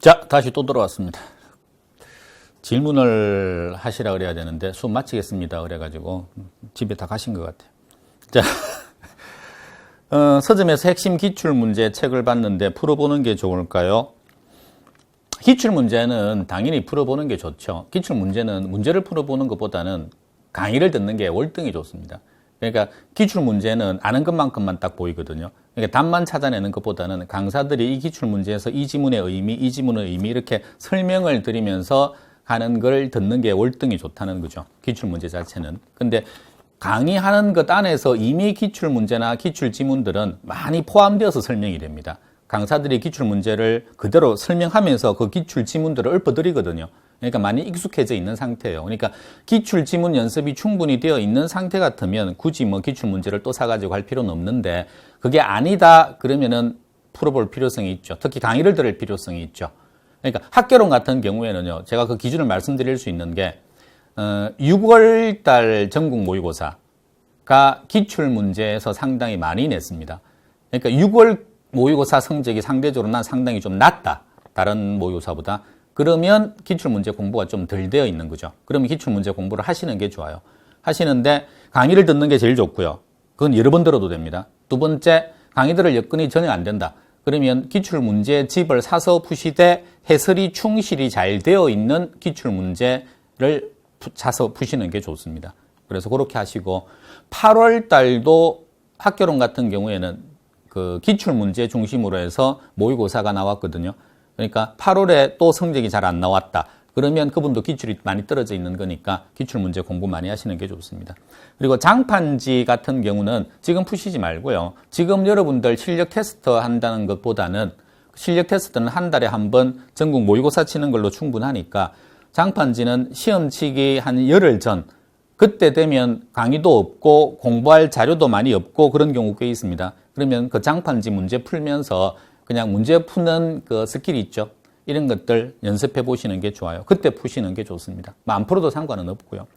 자, 다시 또 들어왔습니다. 질문을 하시라 그래야 되는데 수업 마치겠습니다 그래가지고 집에 다 가신 것 같아요. 자, 서점에서 핵심 기출문제 책을 봤는데 풀어보는 게 좋을까요? 기출문제는 당연히 풀어보는 게 좋죠. 기출문제는 문제를 풀어보는 것보다는 강의를 듣는 게 월등히 좋습니다. 그러니까 기출문제는 아는 것만큼만 딱 보이거든요. 그러니까 답만 찾아내는 것보다는 강사들이 이 기출문제에서 이 지문의 의미, 이 지문의 의미 이렇게 설명을 드리면서 하는 걸 듣는 게 월등히 좋다는 거죠. 기출문제 자체는. 근데 강의하는 것 안에서 이미 기출문제나 기출지문들은 많이 포함되어서 설명이 됩니다. 강사들이 기출문제를 그대로 설명하면서 그 기출지문들을 읊어드리거든요. 그러니까 많이 익숙해져 있는 상태예요. 그러니까 기출지문 연습이 충분히 되어 있는 상태 같으면 굳이 뭐 기출문제를 또 사가지고 할 필요는 없는데 그게 아니다 그러면은 풀어볼 필요성이 있죠. 특히 강의를 들을 필요성이 있죠. 그러니까 학개론 같은 경우에는요. 제가 그 기준을 말씀드릴 수 있는 게 6월달 전국 모의고사가 기출문제에서 상당히 많이 냈습니다. 그러니까 6월 모의고사 성적이 상대적으로 난 상당히 좀 낮다. 다른 모의고사보다. 그러면 기출문제 공부가 좀 덜 되어 있는 거죠. 그러면 기출문제 공부를 하시는 게 좋아요. 하시는데 강의를 듣는 게 제일 좋고요. 그건 여러 번 들어도 됩니다. 두 번째, 강의 들을 여건이 전혀 안 된다. 그러면 기출문제 집을 사서 푸시되 해설이 충실히 잘 되어 있는 기출문제를 사서 푸시는 게 좋습니다. 그래서 그렇게 하시고 8월 달도 학개론 같은 경우에는 그 기출문제 중심으로 해서 모의고사가 나왔거든요. 그러니까 8월에 또 성적이 잘 안 나왔다. 그러면 그분도 기출이 많이 떨어져 있는 거니까 기출문제 공부 많이 하시는 게 좋습니다. 그리고 장판지 같은 경우는 지금 푸시지 말고요. 지금 여러분들 실력 테스트 한다는 것보다는 실력 테스트는 한 달에 한 번 전국 모의고사 치는 걸로 충분하니까 장판지는 시험 치기 한 열흘 전 그때 되면 강의도 없고 공부할 자료도 많이 없고 그런 경우 꽤 있습니다. 그러면 그 장판지 문제 풀면서 그냥 문제 푸는 그 스킬이 있죠. 이런 것들 연습해 보시는 게 좋아요. 그때 푸시는 게 좋습니다. 안 풀어도 상관은 없고요.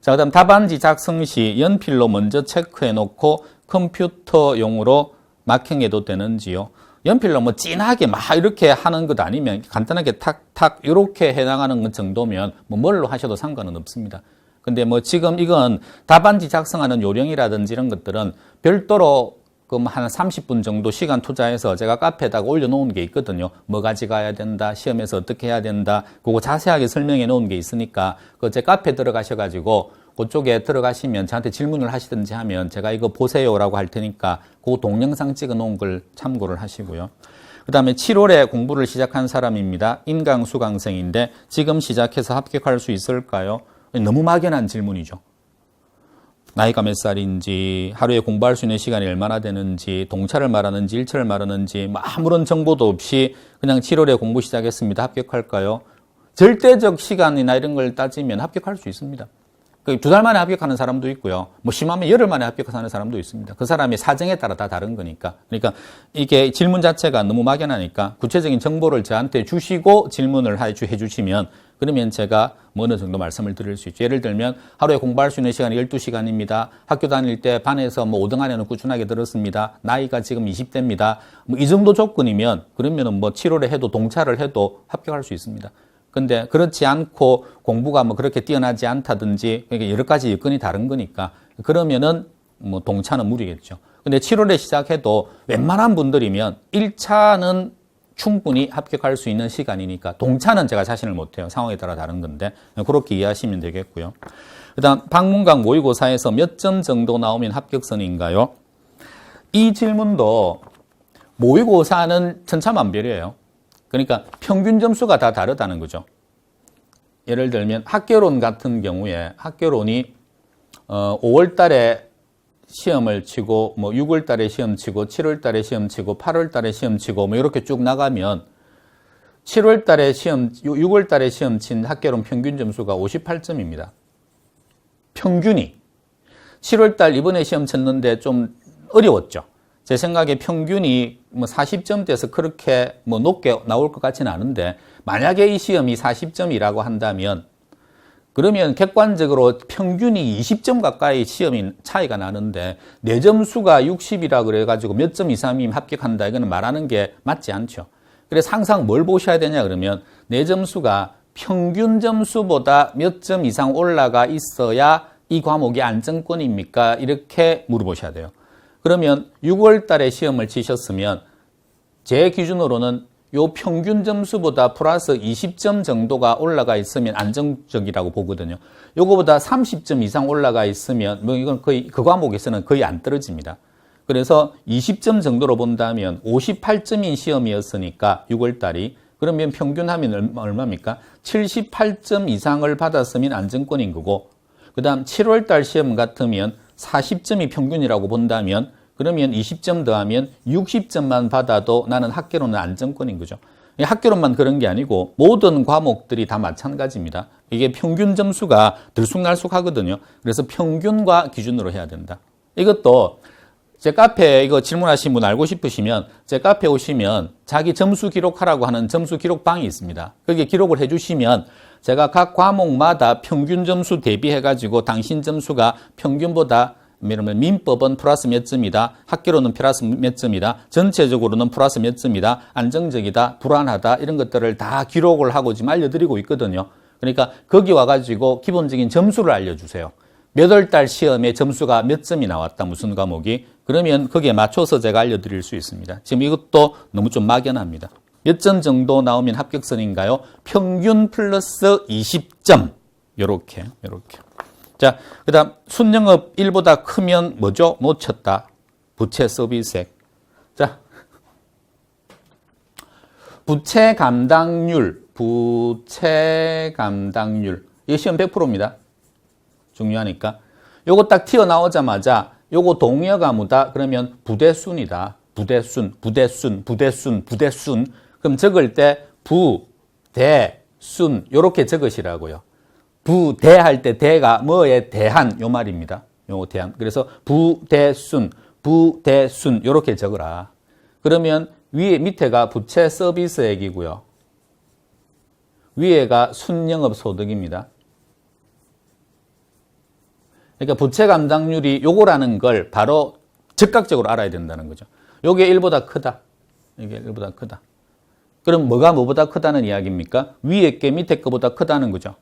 자, 그다음 답안지 작성 시 연필로 먼저 체크해 놓고 컴퓨터용으로 마킹해도 되는지요? 연필로 뭐 진하게 막 이렇게 하는 것 아니면 간단하게 탁탁 이렇게 해나가는 것 정도면 뭐 뭘로 하셔도 상관은 없습니다. 근데 뭐 지금 이건 답안지 작성하는 요령이라든지 이런 것들은 별도로 그럼 한 30분 정도 시간 투자해서 제가 카페에다가 올려놓은 게 있거든요. 뭐 가져가야 된다, 시험에서 어떻게 해야 된다, 그거 자세하게 설명해 놓은 게 있으니까 그 제 카페에 들어가셔가지고 그쪽에 들어가시면 저한테 질문을 하시든지 하면 제가 이거 보세요라고 할 테니까 그 동영상 찍어 놓은 걸 참고를 하시고요. 그 다음에 7월에 공부를 시작한 사람입니다. 인강 수강생인데 지금 시작해서 합격할 수 있을까요? 너무 막연한 질문이죠. 나이가 몇 살인지, 하루에 공부할 수 있는 시간이 얼마나 되는지, 동차를 말하는지, 일차를 말하는지 아무런 정보도 없이 그냥 7월에 공부 시작했습니다. 합격할까요? 절대적 시간이나 이런 걸 따지면 합격할 수 있습니다. 2달 만에 합격하는 사람도 있고요. 뭐 심하면 열흘 만에 합격하는 사람도 있습니다. 그 사람의 사정에 따라 다 다른 거니까. 그러니까 이게 질문 자체가 너무 막연하니까 구체적인 정보를 저한테 주시고 질문을 해 주시면 그러면 제가 뭐 어느 정도 말씀을 드릴 수 있죠. 예를 들면 하루에 공부할 수 있는 시간이 12시간입니다. 학교 다닐 때 반에서 뭐 5등 안에는 꾸준하게 들었습니다. 나이가 지금 20대입니다. 뭐 이 정도 조건이면 그러면은 뭐 7월에 해도 동차를 해도 합격할 수 있습니다. 근데 그렇지 않고 공부가 뭐 그렇게 뛰어나지 않다든지 그러니까 여러 가지 여건이 다른 거니까 그러면은 뭐 동차는 무리겠죠. 근데 7월에 시작해도 웬만한 분들이면 1차는 충분히 합격할 수 있는 시간이니까 동차는 제가 자신을 못해요. 상황에 따라 다른 건데 그렇게 이해하시면 되겠고요. 그다음 박문강 모의고사에서 몇 점 정도 나오면 합격선인가요? 이 질문도 모의고사는 천차만별이에요. 그러니까 평균 점수가 다 다르다는 거죠. 예를 들면 학개론 같은 경우에 학개론이 5월 달에 시험을 치고 뭐 6월 달에 시험 치고 7월 달에 시험 치고 8월 달에 시험 치고 뭐 이렇게 쭉 나가면 7월 달에 시험 6월 달에 시험 친 학개론 평균 점수가 58점입니다. 평균이 7월 달 이번에 시험 쳤는데 좀 어려웠죠. 제 생각에 평균이 뭐 40점대에서 그렇게 뭐 높게 나올 것 같지는 않은데 만약에 이 시험이 40점이라고 한다면 그러면 객관적으로 평균이 20점 가까이 시험이 차이가 나는데 내 점수가 60이라 그래가지고 몇 점 이상이면 합격한다 이거는 말하는 게 맞지 않죠. 그래서 항상 뭘 보셔야 되냐 그러면 내 점수가 평균 점수보다 몇 점 이상 올라가 있어야 이 과목이 안정권입니까? 이렇게 물어보셔야 돼요. 그러면 6월 달에 시험을 치셨으면 제 기준으로는 요 평균 점수보다 플러스 20점 정도가 올라가 있으면 안정적이라고 보거든요. 요거보다 30점 이상 올라가 있으면 뭐 이건 거의 그 과목에서는 거의 안 떨어집니다. 그래서 20점 정도로 본다면 58점인 시험이었으니까 6월 달이 그러면 평균 하면 얼마입니까? 78점 이상을 받았으면 안정권인 거고 그다음 7월 달 시험 같으면 40점이 평균이라고 본다면 그러면 20점 더하면 60점만 받아도 나는 학교로는 안정권인 거죠. 학교로만 그런 게 아니고 모든 과목들이 다 마찬가지입니다. 이게 평균 점수가 들쑥날쑥하거든요. 그래서 평균과 기준으로 해야 된다. 이것도 제 카페에 이거 질문하신 분 알고 싶으시면 제 카페에 오시면 자기 점수 기록하라고 하는 점수 기록방이 있습니다. 거기에 기록을 해주시면 제가 각 과목마다 평균 점수 대비해가지고 당신 점수가 평균보다 그러면 민법은 플러스 몇 점이다. 학교로는 플러스 몇 점이다. 전체적으로는 플러스 몇 점이다. 안정적이다. 불안하다. 이런 것들을 다 기록을 하고 지금 알려드리고 있거든요. 그러니까 거기 와가지고 기본적인 점수를 알려주세요. 몇 월 달 시험에 점수가 몇 점이 나왔다. 무슨 과목이. 그러면 거기에 맞춰서 제가 알려드릴 수 있습니다. 지금 이것도 너무 좀 막연합니다. 몇 점 정도 나오면 합격선인가요? 평균 플러스 20점. 요렇게. 자, 그 다음, 순영업 1보다 크면 뭐죠? 놓쳤다. 부채 서비스액. 자, 부채 감당률. 이게 시험 100%입니다. 중요하니까. 요거 딱 튀어나오자마자 요거 동의어 가무다. 그러면 부대순이다. 부대순. 그럼 적을 때 부, 대, 순. 요렇게 적으시라고요. 부대할 때 대가 뭐에 대한 요 말입니다. 요 대한. 그래서 부대순 요렇게 적으라. 그러면 밑에가 부채 서비스액이고요. 위에가 순영업 소득입니다. 그러니까 부채 감당률이 요거라는 걸 바로 즉각적으로 알아야 된다는 거죠. 요게 1보다 크다. 이게 1보다 크다. 그럼 뭐가 뭐보다 크다는 이야기입니까? 위에 게 밑에 거보다 크다는 거죠.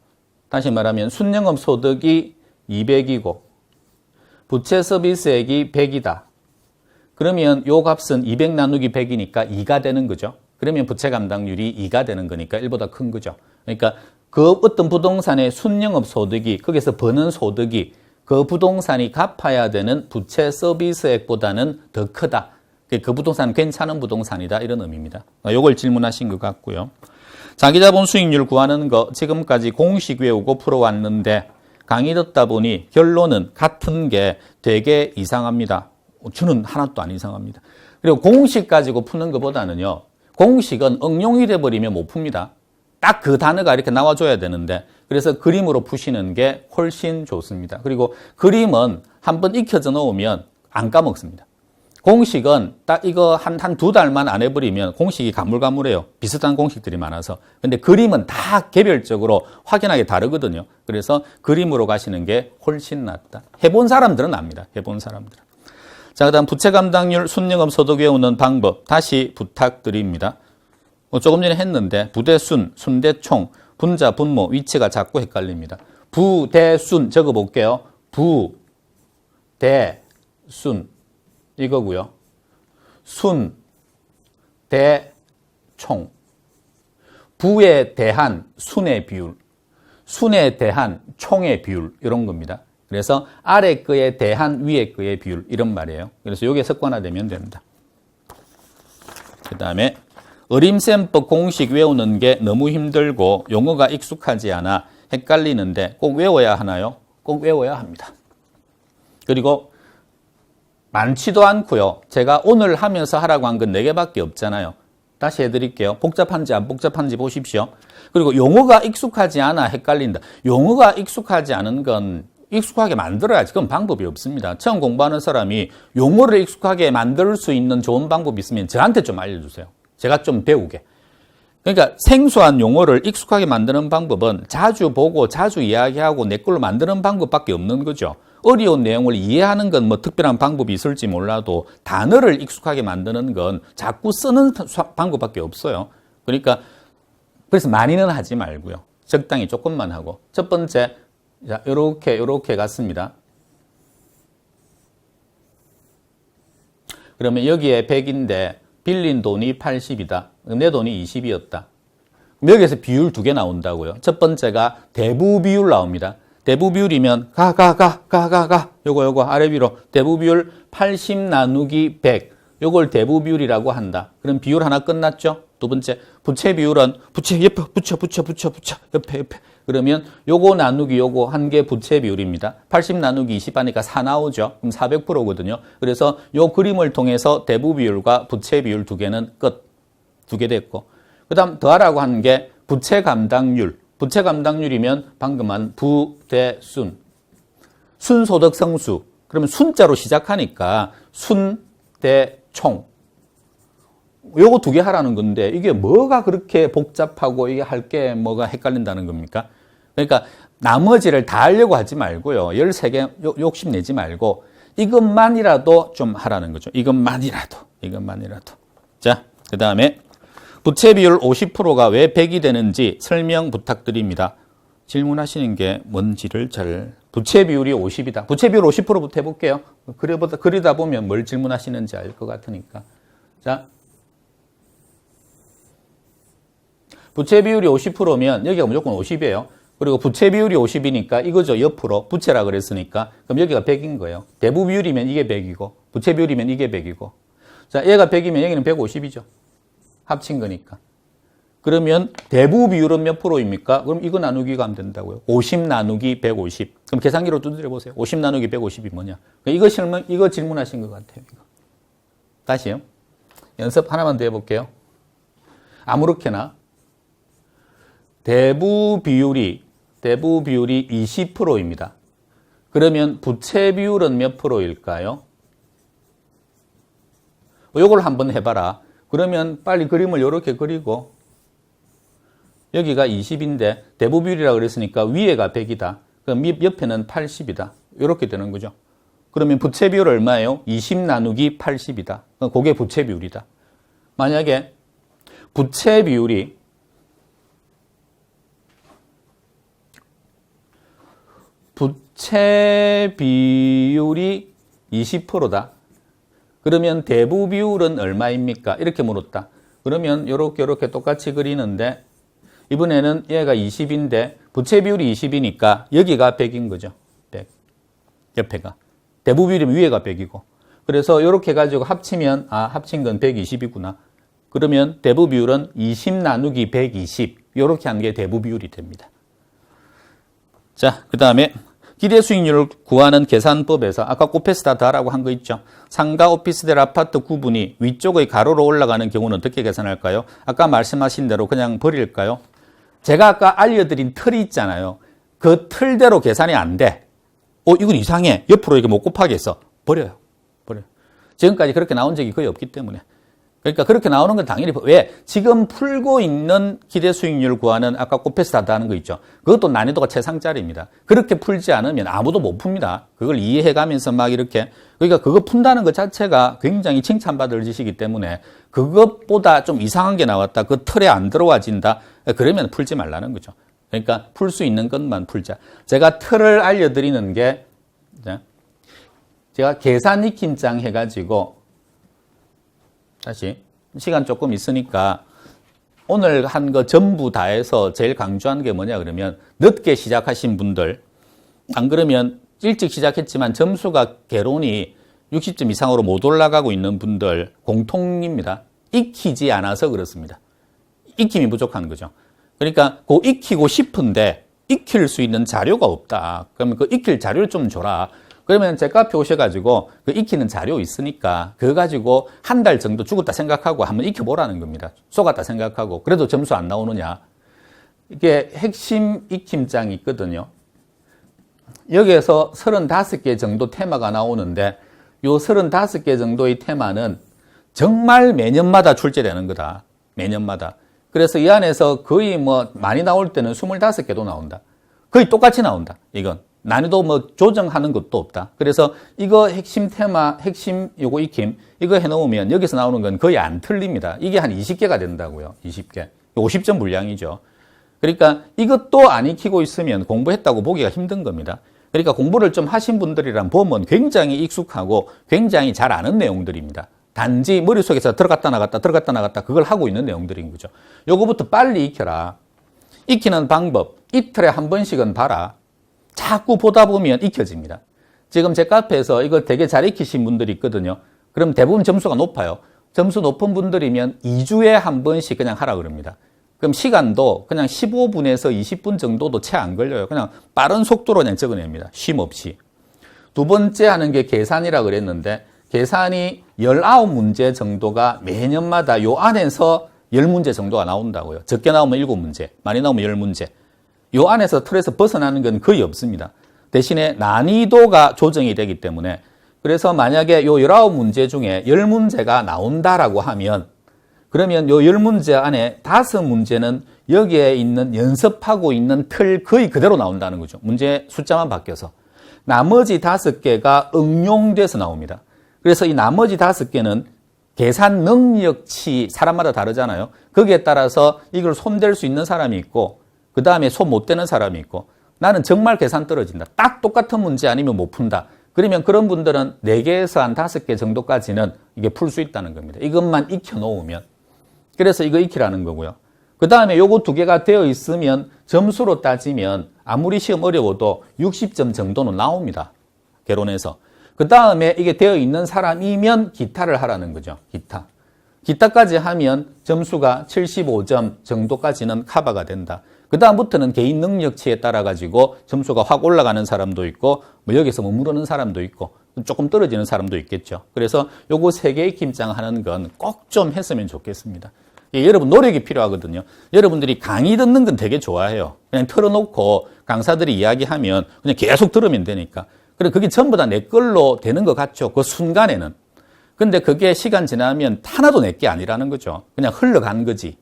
다시 말하면 순영업 소득이 200이고 부채 서비스액이 100이다. 그러면 요 값은 200 나누기 100이니까 2가 되는 거죠. 그러면 부채 감당률이 2가 되는 거니까 1보다 큰 거죠. 그러니까 그 어떤 부동산의 순영업 소득이 거기서 버는 소득이 그 부동산이 갚아야 되는 부채 서비스액보다는 더 크다. 그 부동산은 괜찮은 부동산이다. 이런 의미입니다. 이걸 질문하신 것 같고요. 자기자본 수익률 구하는 거 지금까지 공식 외우고 풀어왔는데 강의 듣다 보니 결론은 같은 게 되게 이상합니다. 저는 하나도 안 이상합니다. 그리고 공식 가지고 푸는 것보다는요. 공식은 응용이 돼버리면 못 풉니다. 딱 그 단어가 이렇게 나와줘야 되는데 그래서 그림으로 푸시는 게 훨씬 좋습니다. 그리고 그림은 한번 익혀져 놓으면 안 까먹습니다. 공식은 딱 이거 한 두 달만 안 해버리면 공식이 가물가물해요. 비슷한 공식들이 많아서. 근데 그림은 다 개별적으로 확연하게 다르거든요. 그래서 그림으로 가시는 게 훨씬 낫다. 해본 사람들은 압니다. 해본 사람들은. 자, 그 다음 부채 감당률 순영업 소득 외우는 방법 다시 부탁드립니다. 조금 전에 했는데 부대순, 순대총, 분자, 분모, 위치가 자꾸 헷갈립니다. 부대순 적어볼게요. 부대순 이거고요. 순, 대, 총. 부에 대한 순의 비율, 순에 대한 총의 비율 이런 겁니다. 그래서 아래 거에 대한 위에 거의 비율 이런 말이에요. 그래서 이게 습관화되면 됩니다. 그 다음에 어림셈법 공식 외우는 게 너무 힘들고 용어가 익숙하지 않아 헷갈리는데 꼭 외워야 하나요? 꼭 외워야 합니다. 그리고 많지도 않고요. 제가 오늘 하면서 하라고 한 건 4개밖에 없잖아요. 다시 해드릴게요. 복잡한지 안 복잡한지 보십시오. 그리고 용어가 익숙하지 않아 헷갈린다. 용어가 익숙하지 않은 건 익숙하게 만들어야지. 그건 방법이 없습니다. 처음 공부하는 사람이 용어를 익숙하게 만들 수 있는 좋은 방법이 있으면 저한테 좀 알려주세요. 제가 좀 배우게. 그러니까 생소한 용어를 익숙하게 만드는 방법은 자주 보고 자주 이야기하고 내 걸로 만드는 방법밖에 없는 거죠. 어려운 내용을 이해하는 건 뭐 특별한 방법이 있을지 몰라도 단어를 익숙하게 만드는 건 자꾸 쓰는 방법밖에 없어요. 그러니까 그래서 많이는 하지 말고요. 적당히 조금만 하고. 첫 번째, 자, 요렇게 갔습니다. 그러면 여기에 100인데 빌린 돈이 80이다. 내 돈이 20이었다. 여기에서 비율 두 개 나온다고요. 첫 번째가 대부 비율 나옵니다. 대부 비율이면 요거 아래 위로 대부 비율 80 나누기 100. 요걸 대부 비율이라고 한다. 그럼 비율 하나 끝났죠? 두 번째, 부채 비율은 부채 옆에 붙여 옆에. 그러면 요거 나누기 요거 한 개 부채 비율입니다. 80 나누기 20 하니까 4 나오죠. 그럼 400%거든요. 그래서 요 그림을 통해서 대부 비율과 부채 비율 두 개는 끝. 두 개 됐고. 그다음 더하라고 하는 게 부채 감당률. 부채 감당률이면 방금 한 부대순. 순소득 성수. 그러면 순자로 시작하니까 순대총. 요거 두 개 하라는 건데 이게 뭐가 그렇게 복잡하고 이게 할 게 뭐가 헷갈린다는 겁니까? 그러니까 나머지를 다 하려고 하지 말고요. 13개 욕심내지 말고 이것만이라도 좀 하라는 거죠. 이것만이라도. 자, 그 다음에 부채 비율 50%가 왜 100이 되는지 설명 부탁드립니다. 질문하시는 게 뭔지를 부채 비율이 50이다. 부채 비율 50%부터 해볼게요. 그리다 보면 뭘 질문하시는지 알 것 같으니까. 자, 부채 비율이 50%면 여기가 무조건 50이에요. 그리고 부채 비율이 50이니까 이거죠. 옆으로 부채라 그랬으니까 그럼 여기가 100인 거예요. 대부 비율이면 이게 100이고 부채 비율이면 이게 100이고 자, 얘가 100이면 여기는 150이죠. 합친 거니까. 그러면 대부 비율은 몇 프로입니까? 그럼 이거 나누기가 하면 된다고요. 50 나누기 150. 그럼 계산기로 두드려 보세요. 50 나누기 150이 뭐냐? 이거 질문하신 것 같아요. 이거. 다시요. 연습 하나만 더 해볼게요. 아무렇게나 대부 비율이 20%입니다. 그러면 부채 비율은 몇 프로일까요? 이걸 한번 해봐라. 그러면 빨리 그림을 이렇게 그리고 여기가 20인데 대부 비율이라고 그랬으니까 위에가 100이다. 그럼 옆에는 80이다. 이렇게 되는 거죠. 그러면 부채 비율 얼마예요? 20 나누기 80이다. 그게 부채 비율이다. 만약에 부채 비율이 20%다. 그러면 대부 비율은 얼마입니까? 이렇게 물었다. 그러면 이렇게 똑같이 그리는데 이번에는 얘가 20인데 부채 비율이 20이니까 여기가 100인 거죠. 100. 옆에가. 대부 비율이면 위에가 100이고. 그래서 이렇게 가지고 합치면 합친 건 120이구나. 그러면 대부 비율은 20 나누기 120. 이렇게 하는 게 대부 비율이 됩니다. 자, 그 다음에 기대 수익률을 구하는 계산법에서 아까 코페스타다라고 한 거 있죠. 상가 오피스텔 아파트 구분이 위쪽의 가로로 올라가는 경우는 어떻게 계산할까요? 아까 말씀하신 대로 그냥 버릴까요? 제가 아까 알려드린 틀이 있잖아요. 그 틀대로 계산이 안 돼. 이건 이상해. 옆으로 이렇게 못 곱하겠어. 버려요. 지금까지 그렇게 나온 적이 거의 없기 때문에. 그러니까 그렇게 나오는 건 당연히 왜? 지금 풀고 있는 기대 수익률 구하는 아까 코페스타다 하는 거 있죠. 그것도 난이도가 최상짜리입니다. 그렇게 풀지 않으면 아무도 못 풉니다. 그걸 이해해가면서 막 이렇게 그러니까 그거 푼다는 것 자체가 굉장히 칭찬받을 짓이기 때문에 그것보다 좀 이상한 게 나왔다. 그 틀에 안 들어와진다. 그러면 풀지 말라는 거죠. 그러니까 풀 수 있는 것만 풀자. 제가 틀을 알려드리는 게 제가 계산 익힌장 해가지고 다시 시간 조금 있으니까 오늘 한 거 전부 다 해서 제일 강조하는 게 뭐냐 그러면 늦게 시작하신 분들 안 그러면 일찍 시작했지만 점수가 개론이 60점 이상으로 못 올라가고 있는 분들 공통입니다. 익히지 않아서 그렇습니다. 익힘이 부족한 거죠. 그러니까 그 익히고 싶은데 익힐 수 있는 자료가 없다. 그러면 그 익힐 자료를 좀 줘라. 그러면 제 카페 오셔가지고 그 익히는 자료 있으니까 그거 가지고 한 달 정도 죽었다 생각하고 한번 익혀보라는 겁니다. 속았다 생각하고 그래도 점수 안 나오느냐. 이게 핵심 익힘장이 있거든요. 여기에서 35개 정도 테마가 나오는데 요 35개 정도의 테마는 정말 매년마다 출제되는 거다. 매년마다. 그래서 이 안에서 거의 많이 나올 때는 25개도 나온다. 거의 똑같이 나온다. 이건. 난이도 조정하는 것도 없다. 그래서 이거 핵심 테마, 핵심 요거 익힘, 이거 해놓으면 여기서 나오는 건 거의 안 틀립니다. 이게 한 20개가 된다고요. 20개. 50점 분량이죠. 그러니까 이것도 안 익히고 있으면 공부했다고 보기가 힘든 겁니다. 그러니까 공부를 좀 하신 분들이랑 보면 굉장히 익숙하고 굉장히 잘 아는 내용들입니다. 단지 머릿속에서 들어갔다 나갔다 그걸 하고 있는 내용들인 거죠. 요거부터 빨리 익혀라. 익히는 방법 이틀에 한 번씩은 봐라. 자꾸 보다 보면 익혀집니다. 지금 제 카페에서 이거 되게 잘 익히신 분들이 있거든요. 그럼 대부분 점수가 높아요. 점수 높은 분들이면 2주에 한 번씩 그냥 하라 그럽니다. 그럼 시간도 그냥 15분에서 20분 정도도 채 안 걸려요. 그냥 빠른 속도로 그냥 적어냅니다. 쉼 없이. 두 번째 하는 게 계산이라 그랬는데 계산이 19문제 정도가 매년마다 요 안에서 10문제 정도가 나온다고요. 적게 나오면 7문제, 많이 나오면 10문제. 요 안에서 틀에서 벗어나는 건 거의 없습니다. 대신에 난이도가 조정이 되기 때문에 그래서 만약에 요 19문제 중에 10문제가 나온다라고 하면 그러면 요 10문제 안에 5문제는 여기에 있는 연습하고 있는 틀 거의 그대로 나온다는 거죠. 문제 숫자만 바뀌어서. 나머지 5개가 응용돼서 나옵니다. 그래서 이 나머지 5개는 계산 능력치 사람마다 다르잖아요. 거기에 따라서 이걸 손댈 수 있는 사람이 있고 그 다음에 손 못 대는 사람이 있고 나는 정말 계산 떨어진다. 딱 똑같은 문제 아니면 못 푼다. 그러면 그런 분들은 4개에서 한 5개 정도까지는 이게 풀 수 있다는 겁니다. 이것만 익혀놓으면. 그래서 이거 익히라는 거고요. 그 다음에 요거 2개가 되어 있으면 점수로 따지면 아무리 시험 어려워도 60점 정도는 나옵니다. 개론에서. 그 다음에 이게 되어 있는 사람이면 기타를 하라는 거죠. 기타. 기타까지 하면 점수가 75점 정도까지는 커버가 된다. 그 다음부터는 개인 능력치에 따라 가지고 점수가 확 올라가는 사람도 있고 뭐 여기서 머무르는 사람도 있고 조금 떨어지는 사람도 있겠죠. 그래서 요거 3개의 김장 하는 건 꼭 좀 했으면 좋겠습니다. 여러분 노력이 필요하거든요. 여러분들이 강의 듣는 건 되게 좋아해요. 그냥 틀어놓고 강사들이 이야기하면 그냥 계속 들으면 되니까. 그리고 그게 전부 다 내 걸로 되는 것 같죠. 그 순간에는. 근데 그게 시간 지나면 하나도 내 게 아니라는 거죠. 그냥 흘러간 거지.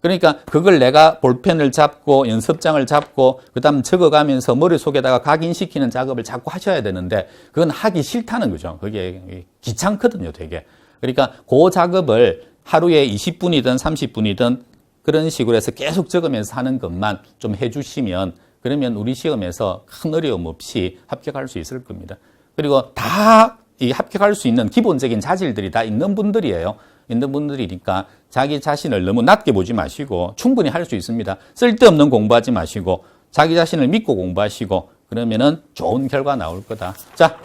그러니까 그걸 내가 볼펜을 잡고 연습장을 잡고 그다음 적어가면서 머릿속에다가 각인시키는 작업을 자꾸 하셔야 되는데 그건 하기 싫다는 거죠. 그게 귀찮거든요, 되게. 그러니까 그 작업을 하루에 20분이든 30분이든 그런 식으로 해서 계속 적으면서 하는 것만 좀 해주시면 그러면 우리 시험에서 큰 어려움 없이 합격할 수 있을 겁니다. 그리고 다 이 합격할 수 있는 기본적인 자질들이 다 있는 분들이에요. 있는 분들이니까 자기 자신을 너무 낮게 보지 마시고 충분히 할 수 있습니다. 쓸데없는 공부하지 마시고 자기 자신을 믿고 공부하시고 그러면은 좋은 결과 나올 거다. 자,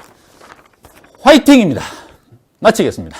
화이팅입니다. 마치겠습니다.